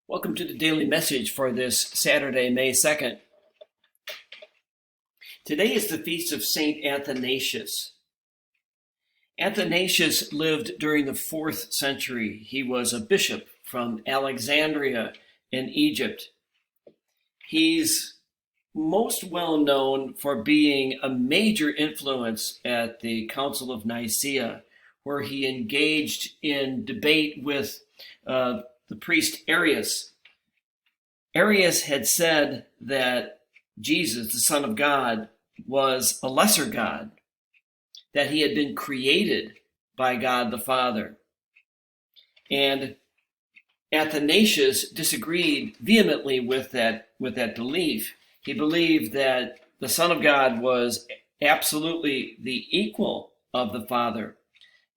Welcome to the daily message for this Saturday, May 2nd. Today is the feast of Saint Athanasius. Athanasius lived during the 4th century. He was a bishop from Alexandria in Egypt. He's most well known for being a major influence at the Council of Nicaea, where he engaged in debate with the priest Arius. Arius had said that Jesus, the Son of God, was a lesser God, that he had been created by God the Father. And Athanasius disagreed vehemently with that belief. He believed that the Son of God was absolutely the equal of the Father.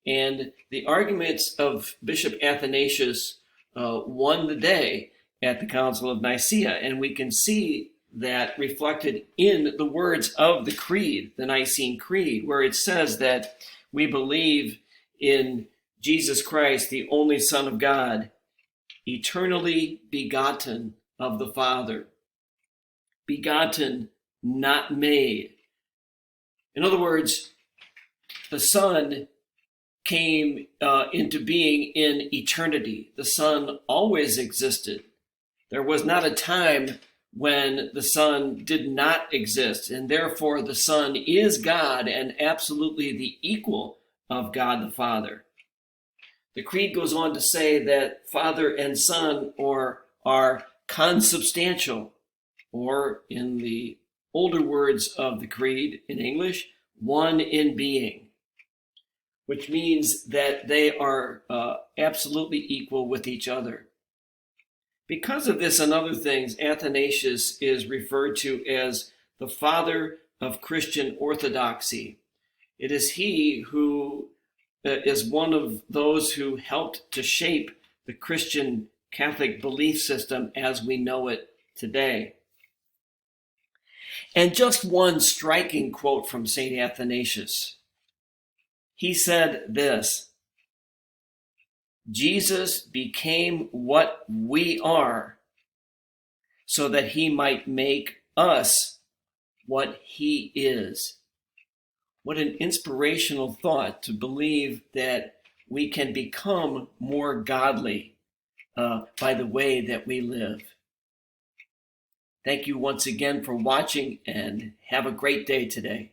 And the arguments of Bishop Athanasius won the day at the Council of Nicaea, and we can see that reflected in the words of the Creed, the Nicene Creed, where it says that we believe in Jesus Christ, the only Son of God, eternally begotten of the Father. Begotten, not made. In other words, the Son came into being in eternity. The Son always existed. There was not a time when the Son did not exist, and therefore the Son is God and absolutely the equal of God the Father. The Creed goes on to say that Father and Son are consubstantial, or in the older words of the Creed in English, one in being, which means that they are absolutely equal with each other. Because of this and other things, Athanasius is referred to as the father of Christian orthodoxy. It is he who is one of those who helped to shape the Christian Catholic belief system as we know it today. And just one striking quote from St. Athanasius. He said this: Jesus became what we are so that he might make us what he is. What an inspirational thought to believe that we can become more godly by the way that we live. Thank you once again for watching, and have a great day today.